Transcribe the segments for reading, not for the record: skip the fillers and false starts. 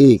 1।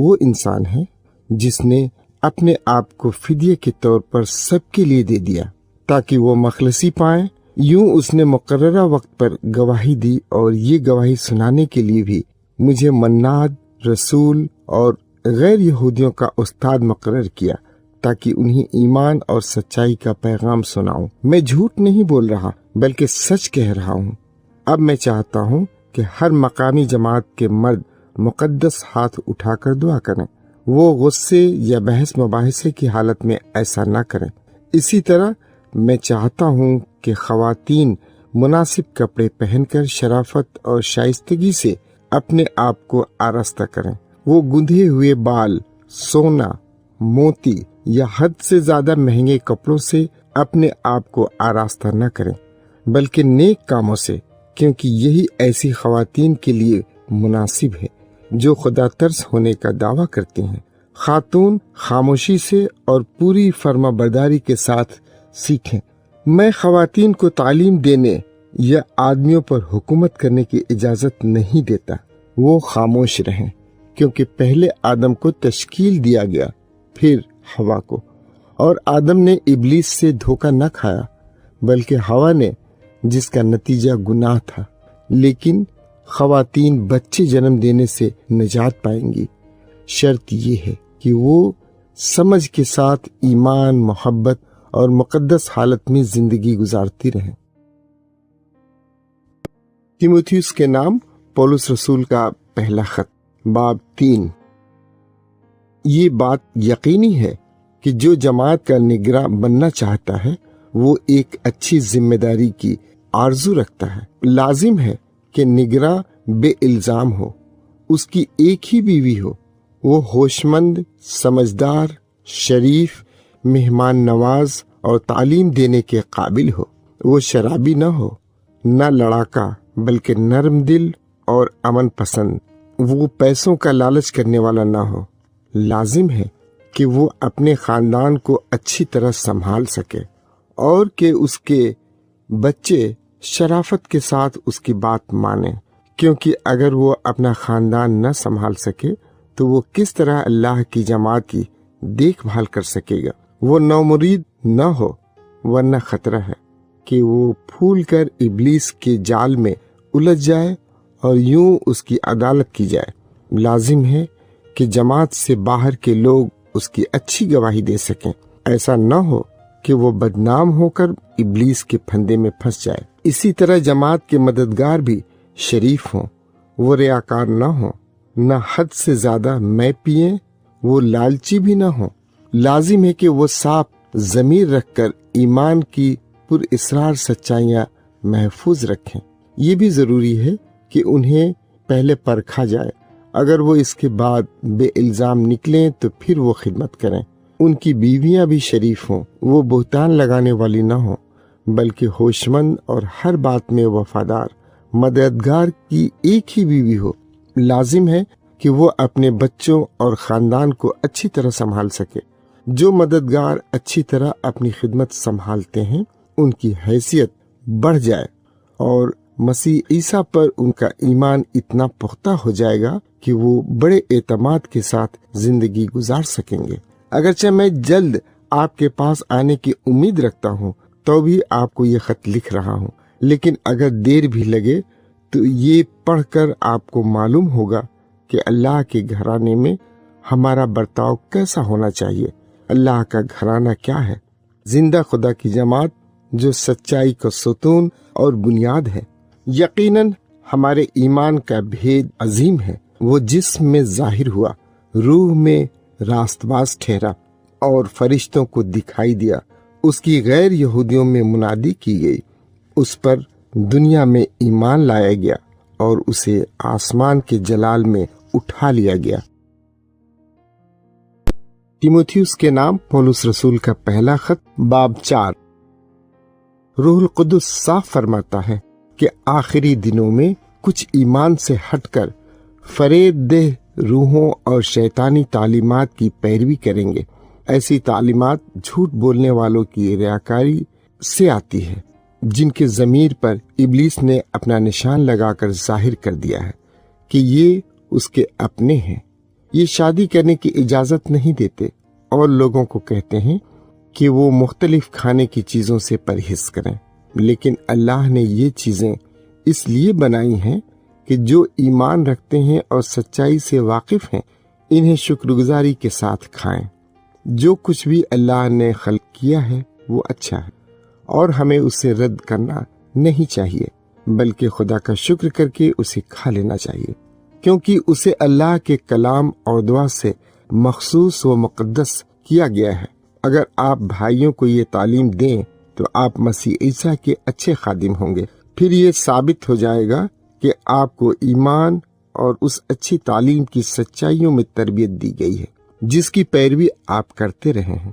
وہ انسان ہے جس نے اپنے آپ کو فدیے کے طور پر سب کے لیے دے دیا تاکہ وہ مخلصی پائیں۔ یوں اس نے مقررہ وقت پر گواہی دی، اور یہ گواہی سنانے کے لیے بھی مجھے مناد، رسول اور غیر یہودیوں کا استاد مقرر کیا تاکہ انہیں ایمان اور سچائی کا پیغام سناؤں۔ میں جھوٹ نہیں بول رہا بلکہ سچ کہہ رہا ہوں۔ اب میں چاہتا ہوں کہ ہر مقامی جماعت کے مرد مقدس ہاتھ اٹھا کر دعا کریں۔ وہ غصے یا بحث مباحثے کی حالت میں ایسا نہ کریں۔ اسی طرح میں چاہتا ہوں کہ خواتین مناسب کپڑے پہن کر شرافت اور شائستگی سے اپنے آپ کو آراستہ کریں۔ وہ گندھے ہوئے بال، سونا، موتی یا حد سے زیادہ مہنگے کپڑوں سے اپنے آپ کو آراستہ نہ کریں، بلکہ نیک کاموں سے، کیونکہ یہی ایسی خواتین کے لیے مناسب ہے جو خدا ترس ہونے کا دعویٰ کرتی ہیں۔ خاتون خاموشی سے اور پوری فرما برداری کے ساتھ سیکھیں۔ میں خواتین کو تعلیم دینے یا آدمیوں پر حکومت کرنے کی اجازت نہیں دیتا۔ وہ خاموش رہیں، کیونکہ پہلے آدم کو تشکیل دیا گیا، پھر ہوا کو، اور آدم نے ابلیس سے دھوکہ نہ کھایا بلکہ ہوا نے، جس کا نتیجہ گناہ تھا۔ لیکن خواتین بچے جنم دینے سے نجات پائیں گی، شرط یہ ہے کہ وہ سمجھ کے ساتھ ایمان، محبت اور مقدس حالت میں زندگی گزارتی رہیں۔ تیموتھیوس کے نام پولس رسول کا پہلا خط، باب 3۔ یہ بات یقینی ہے کہ جو جماعت کا نگراں بننا چاہتا ہے وہ ایک اچھی ذمہ داری کی آرزو رکھتا ہے۔ لازم ہے کہ نگراں بے الزام ہو، اس کی ایک ہی بیوی ہو، وہ ہوشمند، سمجھدار، شریف، مہمان نواز اور تعلیم دینے کے قابل ہو۔ وہ شرابی نہ ہو، نہ لڑاکا، بلکہ نرم دل اور امن پسند۔ وہ پیسوں کا لالچ کرنے والا نہ ہو۔ لازم ہے کہ وہ اپنے خاندان کو اچھی طرح سنبھال سکے اور کہ اس کے بچے شرافت کے ساتھ اس کی بات مانیں، کیونکہ اگر وہ اپنا خاندان نہ سنبھال سکے تو وہ کس طرح اللہ کی جماعت کی دیکھ بھال کر سکے گا۔ وہ نومرید نہ ہو، ورنہ خطرہ ہے کہ وہ پھول کر ابلیس کے جال میں الجھ جائے اور یوں اس کی عدالت کی جائے۔ لازم ہے کہ جماعت سے باہر کے لوگ اس کی اچھی گواہی دے سکیں، ایسا نہ ہو کہ وہ بدنام ہو کر ابلیس کے پھندے میں پھنس جائے۔ اسی طرح جماعت کے مددگار بھی شریف ہوں، وہ ریاکار نہ ہوں، نہ حد سے زیادہ میں پیئیں، وہ لالچی بھی نہ ہوں۔ لازم ہے کہ وہ صاف ضمیر رکھ کر ایمان کی پر اسرار سچائیاں محفوظ رکھیں۔ یہ بھی ضروری ہے کہ انہیں پہلے پرکھا جائے، اگر وہ اس کے بعد بے الزام نکلیں تو پھر وہ خدمت کریں۔ ان کی بیویاں بھی شریف ہوں، وہ بہتان لگانے والی نہ ہوں بلکہ ہوشمند اور ہر بات میں وفادار۔ مددگار کی ایک ہی بیوی ہو۔ لازم ہے کہ وہ اپنے بچوں اور خاندان کو اچھی طرح سنبھال سکے۔ جو مددگار اچھی طرح اپنی خدمت سنبھالتے ہیں ان کی حیثیت بڑھ جائے اور مسیح عیسیٰ پر ان کا ایمان اتنا پختہ ہو جائے گا کہ وہ بڑے اعتماد کے ساتھ زندگی گزار سکیں گے۔ اگرچہ میں جلد آپ کے پاس آنے کی امید رکھتا ہوں تو بھی آپ کو یہ خط لکھ رہا ہوں، لیکن اگر دیر بھی لگے تو یہ پڑھ کر آپ کو معلوم ہوگا کہ اللہ کے گھرانے میں ہمارا برتاؤ کیسا ہونا چاہیے۔ اللہ کا گھرانہ کیا ہے؟ زندہ خدا کی جماعت جو سچائی کا ستون اور بنیاد ہے۔ یقیناً ہمارے ایمان کا بھید عظیم ہے۔ وہ جسم میں ظاہر ہوا، روح میں راست باز ٹھہرا اور فرشتوں کو دکھائی دیا۔ اس کی غیر یہودیوں میں منادی کی گئی، اس پر دنیا میں ایمان لایا گیا اور اسے آسمان کے جلال میں اٹھا لیا گیا۔ تیموتھیوس کے نام پولس رسول کا پہلا خط، باب 4۔ روح القدس صاف فرماتا ہے کہ آخری دنوں میں کچھ ایمان سے ہٹ کر فریب دہ روحوں اور شیطانی تعلیمات کی پیروی کریں گے۔ ایسی تعلیمات جھوٹ بولنے والوں کی ریاکاری سے آتی ہے، جن کے ضمیر پر ابلیس نے اپنا نشان لگا کر ظاہر کر دیا ہے کہ یہ اس کے اپنے ہیں۔ یہ شادی کرنے کی اجازت نہیں دیتے اور لوگوں کو کہتے ہیں کہ وہ مختلف کھانے کی چیزوں سے پرہیز کریں، لیکن اللہ نے یہ چیزیں اس لیے بنائی ہیں کہ جو ایمان رکھتے ہیں اور سچائی سے واقف ہیں انہیں شکر گزاری کے ساتھ کھائیں۔ جو کچھ بھی اللہ نے خلق کیا ہے وہ اچھا ہے اور ہمیں اسے رد کرنا نہیں چاہیے، بلکہ خدا کا شکر کر کے اسے کھا لینا چاہیے، کیونکہ اسے اللہ کے کلام اور دعا سے مخصوص و مقدس کیا گیا ہے۔ اگر آپ بھائیوں کو یہ تعلیم دیں تو آپ مسیح عیسیٰ کے اچھے خادم ہوں گے۔ پھر یہ ثابت ہو جائے گا کہ آپ کو ایمان اور اس اچھی تعلیم کی سچائیوں میں تربیت دی گئی ہے جس کی پیروی آپ کرتے رہے ہیں۔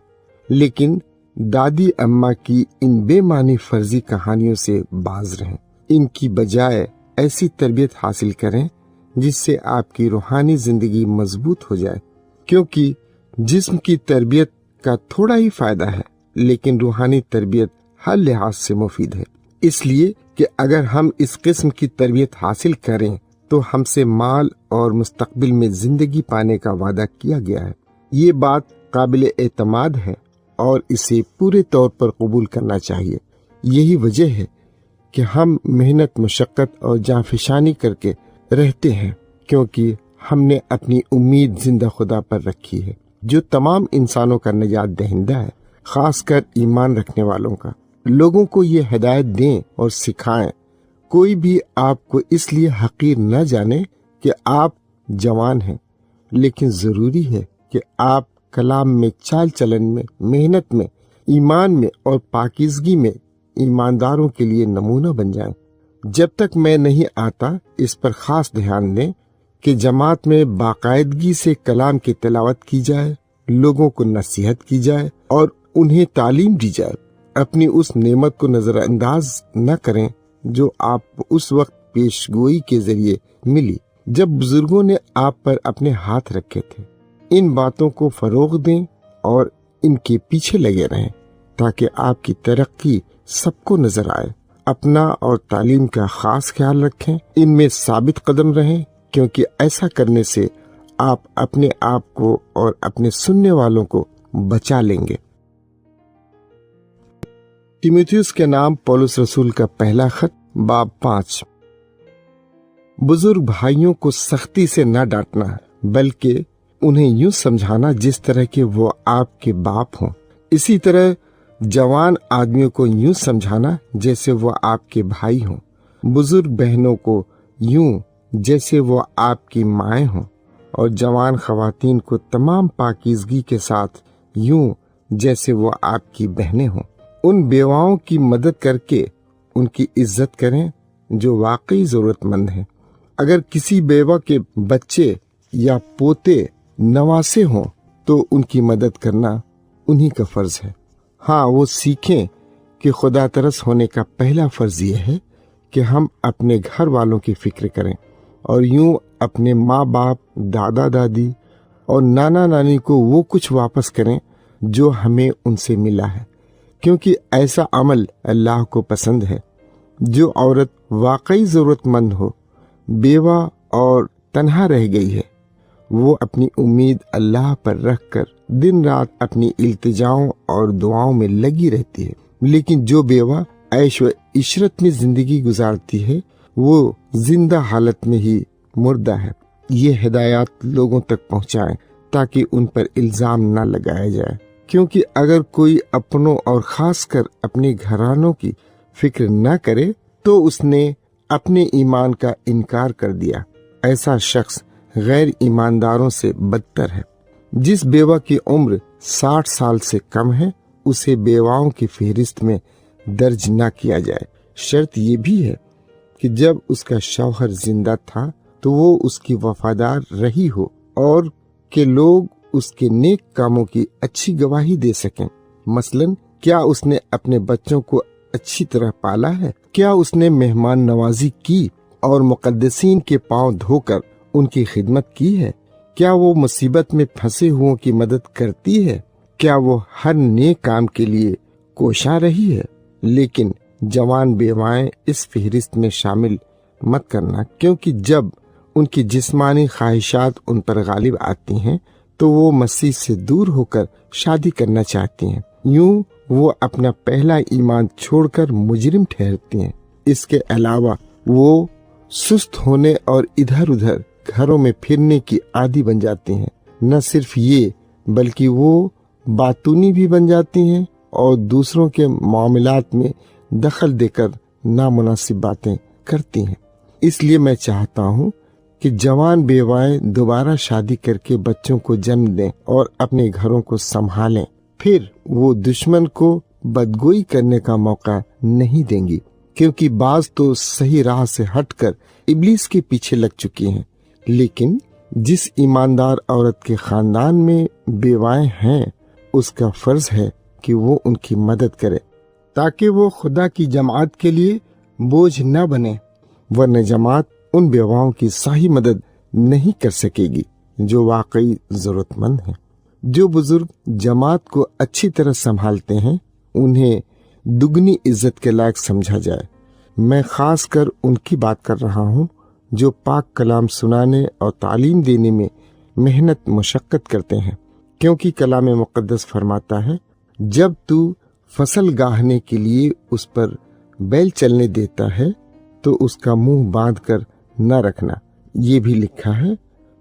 لیکن دادی اماں کی ان بے معنی فرضی کہانیوں سے باز رہیں، ان کی بجائے ایسی تربیت حاصل کریں جس سے آپ کی روحانی زندگی مضبوط ہو جائے، کیونکہ جسم کی تربیت کا تھوڑا ہی فائدہ ہے لیکن روحانی تربیت ہر لحاظ سے مفید ہے، اس لیے کہ اگر ہم اس قسم کی تربیت حاصل کریں تو ہم سے مال اور مستقبل میں زندگی پانے کا وعدہ کیا گیا ہے۔ یہ بات قابل اعتماد ہے اور اسے پورے طور پر قبول کرنا چاہیے۔ یہی وجہ ہے کہ ہم محنت، مشقت اور جانفشانی کر کے رہتے ہیں، کیونکہ ہم نے اپنی امید زندہ خدا پر رکھی ہے جو تمام انسانوں کا نجات دہندہ ہے، خاص کر ایمان رکھنے والوں کا۔ لوگوں کو یہ ہدایت دیں اور سکھائیں، کوئی بھی آپ کو اس لیے حقیر نہ جانے کہ آپ جوان ہیں، لیکن ضروری ہے کہ آپ کلام میں، چال چلن میں، محنت میں، ایمان میں اور پاکیزگی میں ایمانداروں کے لیے نمونہ بن جائیں۔ جب تک میں نہیں آتا اس پر خاص دھیان دیں کہ جماعت میں باقاعدگی سے کلام کی تلاوت کی جائے، لوگوں کو نصیحت کی جائے اور انہیں تعلیم دی جائے۔ اپنی اس نعمت کو نظر انداز نہ کریں جو آپ کو اس وقت پیش گوئی کے ذریعے ملی جب بزرگوں نے آپ پر اپنے ہاتھ رکھے تھے۔ ان باتوں کو فروغ دیں اور ان کے پیچھے لگے رہیں تاکہ آپ کی ترقی سب کو نظر آئے۔ اپنا اور تعلیم کا خاص خیال رکھیں، ان میں ثابت قدم رہیں، کیونکہ ایسا کرنے سے آپ اپنے آپ کو اور اپنے سننے والوں کو بچا لیں گے۔ تیموتھیوس کے نام پولس رسول کا پہلا خط، باب 5۔ بزرگ بھائیوں کو سختی سے نہ ڈانٹنا بلکہ انہیں یوں سمجھانا جس طرح کہ وہ آپ کے باپ ہوں، اسی طرح جوان آدمیوں کو یوں سمجھانا جیسے وہ آپ کے بھائی ہوں، بزرگ بہنوں کو یوں جیسے وہ آپ کی مائیں ہوں، اور جوان خواتین کو تمام پاکیزگی کے ساتھ یوں جیسے وہ آپ کی بہنیں ہوں۔ ان بیواؤں کی مدد کر کے ان کی عزت کریں جو واقعی ضرورت مند ہیں۔ اگر کسی بیوہ کے بچے یا پوتے نواسے ہوں تو ان کی مدد کرنا انہی کا فرض ہے۔ ہاں، وہ سیکھیں کہ خدا ترس ہونے کا پہلا فرض یہ ہے کہ ہم اپنے گھر والوں کی فکر کریں اور یوں اپنے ماں باپ، دادا دادی اور نانا نانی کو وہ کچھ واپس کریں جو ہمیں ان سے ملا ہے، کیونکہ ایسا عمل اللہ کو پسند ہے۔ جو عورت واقعی ضرورت مند ہو، بیوہ اور تنہا رہ گئی ہے، وہ اپنی امید اللہ پر رکھ کر دن رات اپنی التجاؤں اور دعاؤں میں لگی رہتی ہے، لیکن جو بیوہ عیش و عشرت میں زندگی گزارتی ہے وہ زندہ حالت میں ہی مردہ ہے۔ یہ ہدایات لوگوں تک پہنچائیں تاکہ ان پر الزام نہ لگایا جائے، کیونکہ اگر کوئی اپنوں اور خاص کر اپنے گھرانوں کی فکر نہ کرے تو اس نے اپنے ایمان کا انکار کر دیا۔ ایسا شخص غیر ایمانداروں سے بدتر ہے۔ جس بیوہ کی عمر 60 سال سے کم ہے اسے بیواؤں کی فہرست میں درج نہ کیا جائے۔ شرط یہ بھی ہے کہ جب اس کا شوہر زندہ تھا تو وہ اس کی وفادار رہی ہو اور کہ لوگ اس کے نیک کاموں کی اچھی گواہی دے سکیں۔ مثلاً کیا اس نے اپنے بچوں کو اچھی طرح پالا ہے؟ کیا اس نے مہمان نوازی کی اور مقدسین کے پاؤں دھو کر ان کی خدمت کی ہے؟ کیا وہ مصیبت میں پھنسے ہوئوں کی مدد کرتی ہے؟ کیا وہ ہر نیک کام کے لیے کوشاں رہی ہے؟ لیکن جوان بیوائیں اس فہرست میں شامل مت کرنا، کیونکہ جب ان کی جسمانی خواہشات ان پر غالب آتی ہیں تو وہ مسیح سے دور ہو کر شادی کرنا چاہتی ہیں۔ یوں وہ اپنا پہلا ایمان چھوڑ کر مجرم ٹھہرتی ہیں۔ اس کے علاوہ وہ سست ہونے اور ادھر ادھر گھروں میں پھرنے کی عادی بن جاتی ہیں۔ نہ صرف یہ بلکہ وہ باتونی بھی بن جاتی ہیں اور دوسروں کے معاملات میں دخل دے کر نامناسب باتیں کرتی ہیں۔ اس لیے میں چاہتا ہوں کہ جوان بیوائیں دوبارہ شادی کر کے بچوں کو جنم دیں اور اپنے گھروں کو سنبھالیں، پھر وہ دشمن کو بدگوئی کرنے کا موقع نہیں دیں گی، کیونکہ بعض تو صحیح راہ سے ہٹ کر ابلیس کے پیچھے لگ چکی ہیں۔ لیکن جس ایماندار عورت کے خاندان میں بیوائیں ہیں، اس کا فرض ہے کہ وہ ان کی مدد کرے تاکہ وہ خدا کی جماعت کے لیے بوجھ نہ بنے، ورنہ جماعت ان بیواؤں کی صحیح مدد نہیں کر سکے گی جو واقعی ضرورت مند ہیں۔ جو بزرگ جماعت کو اچھی طرح سنبھالتے ہیں انہیں دگنی عزت کے لائق سمجھا جائے۔ میں خاص کر ان کی بات کر رہا ہوں جو پاک کلام سنانے اور تعلیم دینے میں محنت مشقت کرتے ہیں، کیونکہ کلام مقدس فرماتا ہے جب تو فصل گاہنے کے لیے اس پر بیل چلنے دیتا ہے تو اس کا منہ باندھ کر نہ رکھنا۔ یہ بھی لکھا ہے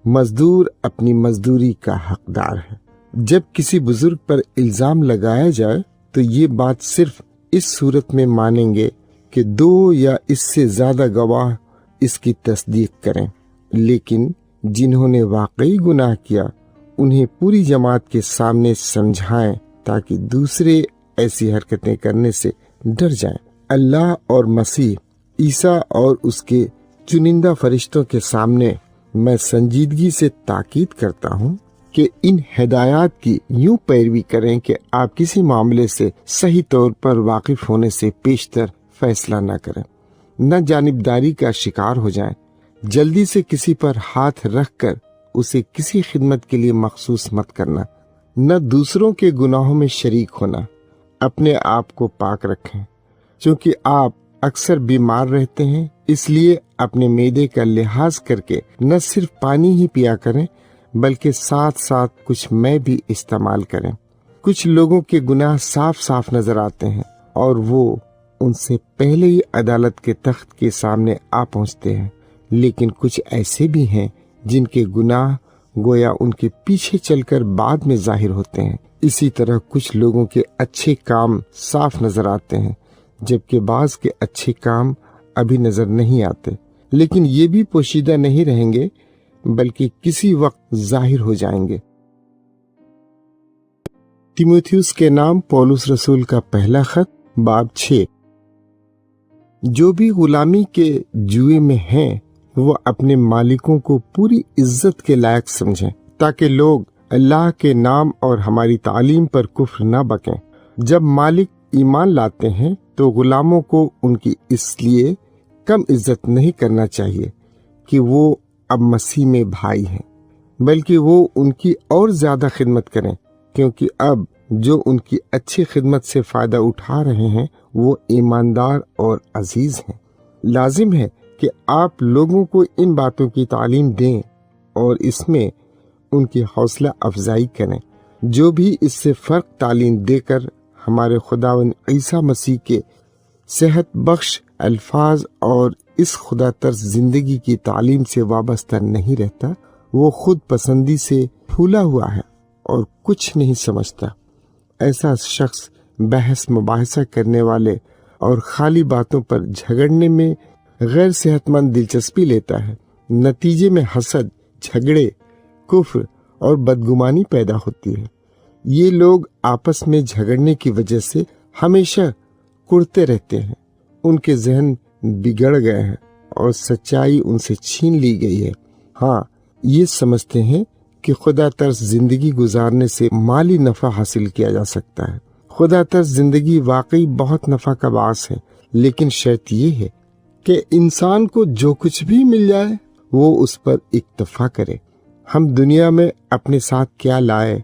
مزدور اپنی مزدوری کا حقدار ہے۔ جب کسی بزرگ پر الزام لگایا جائے تو یہ بات صرف اس صورت میں مانیں گے کہ 2 یا اس سے زیادہ گواہ اس کی تصدیق کریں، لیکن جنہوں نے واقعی گناہ کیا انہیں پوری جماعت کے سامنے سمجھائیں تاکہ دوسرے ایسی حرکتیں کرنے سے ڈر جائیں۔ اللہ اور مسیح عیسیٰ اور اس کے چنندہ فرشتوں کے سامنے میں سنجیدگی سے تاکید کرتا ہوں کہ ان ہدایات کی یوں پیروی کریں کہ آپ کسی معاملے سے صحیح طور پر واقف ہونے سے پیشتر فیصلہ نہ کریں، نہ جانبداری کا شکار ہو جائیں، جلدی سے کسی پر ہاتھ رکھ کر اسے کسی خدمت کے لیے مخصوص مت کرنا، نہ دوسروں کے گناہوں میں شریک ہونا۔ اپنے آپ کو پاک رکھیں، چونکہ آپ اکثر بیمار رہتے ہیں، اس لیے اپنے معدے کا لحاظ کر کے نہ صرف پانی ہی پیا کریں بلکہ ساتھ ساتھ کچھ مے بھی استعمال کریں۔ کچھ لوگوں کے گناہ صاف صاف نظر آتے ہیں اور وہ ان سے پہلے ہی عدالت کے تخت کے سامنے آ پہنچتے ہیں، لیکن کچھ ایسے بھی ہیں جن کے گناہ گویا ان کے پیچھے چل کر بعد میں ظاہر ہوتے ہیں۔ اسی طرح کچھ لوگوں کے اچھے کام صاف نظر آتے ہیں جبکہ بعض کے اچھے کام ابھی نظر نہیں آتے، لیکن یہ بھی پوشیدہ نہیں رہیں گے بلکہ کسی وقت ظاہر ہو جائیں گے۔ تیموتھیوس کے نام پولس رسول کا پہلا خط باب 6۔ جو بھی غلامی کے جوئے میں ہیں وہ اپنے مالکوں کو پوری عزت کے لائق سمجھیں تاکہ لوگ اللہ کے نام اور ہماری تعلیم پر کفر نہ بکیں۔ جب مالک ایمان لاتے ہیں تو غلاموں کو ان کی اس لیے کم عزت نہیں کرنا چاہیے کہ وہ اب مسیح میں بھائی ہیں، بلکہ وہ ان کی اور زیادہ خدمت کریں، کیونکہ اب جو ان کی اچھی خدمت سے فائدہ اٹھا رہے ہیں وہ ایماندار اور عزیز ہیں۔ لازم ہے کہ آپ لوگوں کو ان باتوں کی تعلیم دیں اور اس میں ان کی حوصلہ افزائی کریں۔ جو بھی اس سے فرق تعلیم دے کر ہمارے خداوند عیسیٰ مسیح کے صحت بخش الفاظ اور اس خدا طرز زندگی کی تعلیم سے وابستہ نہیں رہتا، وہ خود پسندی سے پھولا ہوا ہے اور کچھ نہیں سمجھتا۔ ایسا شخص بحث مباحثہ کرنے والے اور خالی باتوں پر جھگڑنے میں غیر صحت مند دلچسپی لیتا ہے۔ نتیجے میں حسد، جھگڑے، کفر اور بدگمانی پیدا ہوتی ہے۔ یہ لوگ آپس میں جھگڑنے کی وجہ سے ہمیشہ کڑتے رہتے ہیں، ان کے ذہن بگڑ گئے ہیں اور سچائی ان سے چھین لی گئی ہے۔ ہاں، یہ سمجھتے ہیں کہ خدا طرز زندگی گزارنے سے مالی نفع حاصل کیا جا سکتا ہے۔ خدا طرز زندگی واقعی بہت نفع کا باعث ہے، لیکن شرط یہ ہے کہ انسان کو جو کچھ بھی مل جائے وہ اس پر اکتفا کرے۔ ہم دنیا میں اپنے ساتھ کیا لائے؟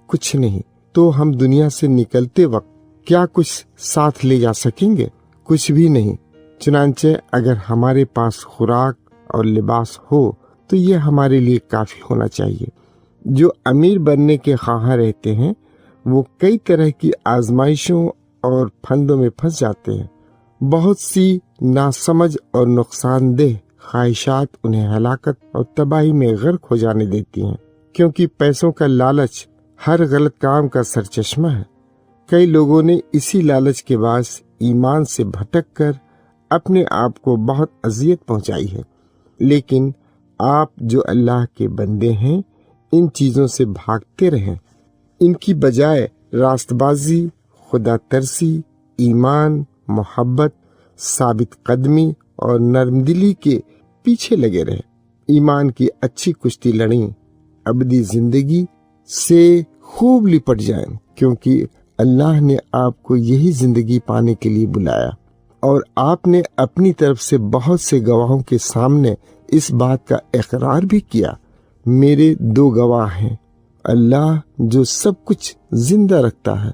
کچھ نہیں، تو ہم دنیا سے نکلتے وقت کیا کچھ ساتھ لے جا سکیں گے؟ کچھ بھی نہیں۔ چنانچہ اگر ہمارے پاس خوراک اور لباس ہو تو یہ ہمارے لیے کافی ہونا چاہیے۔ جو امیر بننے کے خواہاں رہتے ہیں وہ کئی طرح کی آزمائشوں اور پھندوں میں پھنس جاتے ہیں۔ بہت سی ناسمجھ اور نقصان دہ خواہشات انہیں ہلاکت اور تباہی میں غرق ہو جانے دیتی ہیں، کیونکہ پیسوں کا لالچ ہر غلط کام کا سرچشمہ ہے۔ کئی لوگوں نے اسی لالچ کے باعث ایمان سے بھٹک کر اپنے آپ کو بہت اذیت پہنچائی ہے۔ لیکن آپ جو اللہ کے بندے ہیں ان چیزوں سے بھاگتے رہیں، ان کی بجائے راست بازی، خدا ترسی، ایمان، محبت، ثابت قدمی اور نرم دلی کے پیچھے لگے رہے۔ ایمان کی اچھی کشتی لڑیں، ابدی زندگی سے خوب لپٹ جائیں، کیونکہ اللہ نے آپ کو یہی زندگی پانے کے لیے بلایا، اور آپ نے اپنی طرف سے بہت سے گواہوں کے سامنے اس بات کا اقرار بھی کیا۔ میرے 2 گواہ ہیں، اللہ جو سب کچھ زندہ رکھتا ہے،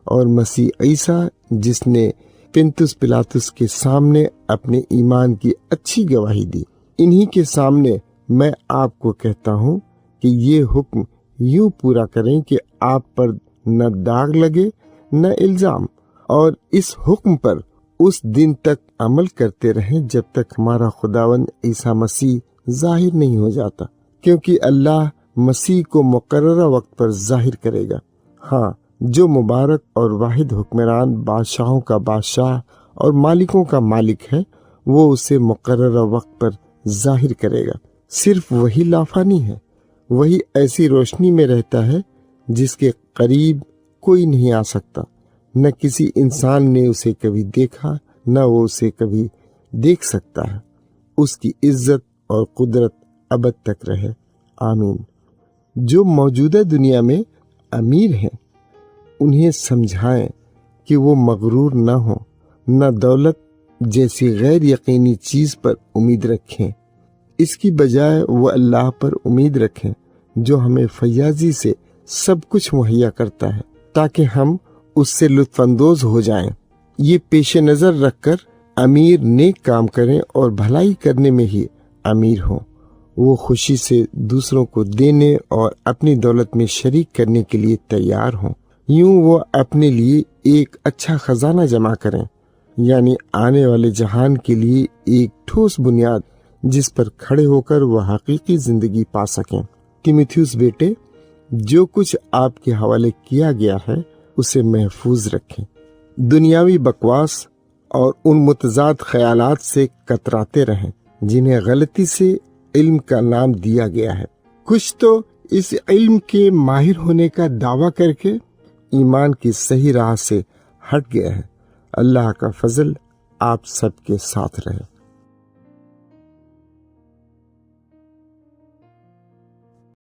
اور مسیح عیسیٰ جس نے پنتس پلاطس کے سامنے اپنے ایمان کی اچھی گواہی دی۔ انہی کے سامنے میں آپ کو کہتا ہوں کہ یہ حکم یوں پورا کریں کہ آپ پر نہ داغ لگے نہ الزام، اور اس حکم پر اس دن تک عمل کرتے رہیں جب تک ہمارا خداوند عیسیٰ مسیح ظاہر نہیں ہو جاتا، کیونکہ اللہ مسیح کو مقررہ وقت پر ظاہر کرے گا۔ ہاں، جو مبارک اور واحد حکمران، بادشاہوں کا بادشاہ اور مالکوں کا مالک ہے، وہ اسے مقررہ وقت پر ظاہر کرے گا۔ صرف وہی لافانی ہے، وہی ایسی روشنی میں رہتا ہے جس کے قریب کوئی نہیں آ سکتا، نہ کسی انسان نے اسے کبھی دیکھا نہ وہ اسے کبھی دیکھ سکتا ہے۔ اس کی عزت اور قدرت ابد تک رہے، آمین۔ جو موجودہ دنیا میں امیر ہیں انہیں سمجھائیں کہ وہ مغرور نہ ہوں، نہ دولت جیسی غیر یقینی چیز پر امید رکھیں، اس کی بجائے وہ اللہ پر امید رکھیں جو ہمیں فیاضی سے سب کچھ مہیا کرتا ہے تاکہ ہم اس سے لطف اندوز ہو جائیں۔ یہ پیش نظر رکھ کر امیر نیک کام کریں اور بھلائی کرنے میں ہی امیر ہوں۔ وہ خوشی سے دوسروں کو دینے اور اپنی دولت میں شریک کرنے کے لیے تیار ہوں۔ یوں وہ اپنے لیے ایک اچھا خزانہ جمع کریں، یعنی آنے والے جہان کے لیے ایک ٹھوس بنیاد جس پر کھڑے ہو کر وہ حقیقی زندگی پا سکیں۔ تیموتھیوس بیٹے، جو کچھ آپ کے حوالے کیا گیا ہے اسے محفوظ رکھیں۔ دنیاوی بکواس اور ان متضاد خیالات سے کتراتے رہیں جنہیں غلطی سے علم کا نام دیا گیا ہے۔ کچھ تو اس علم کے ماہر ہونے کا دعویٰ کر کے ایمان کی صحیح راہ سے ہٹ گیا ہے۔ اللہ کا فضل آپ سب کے ساتھ رہے۔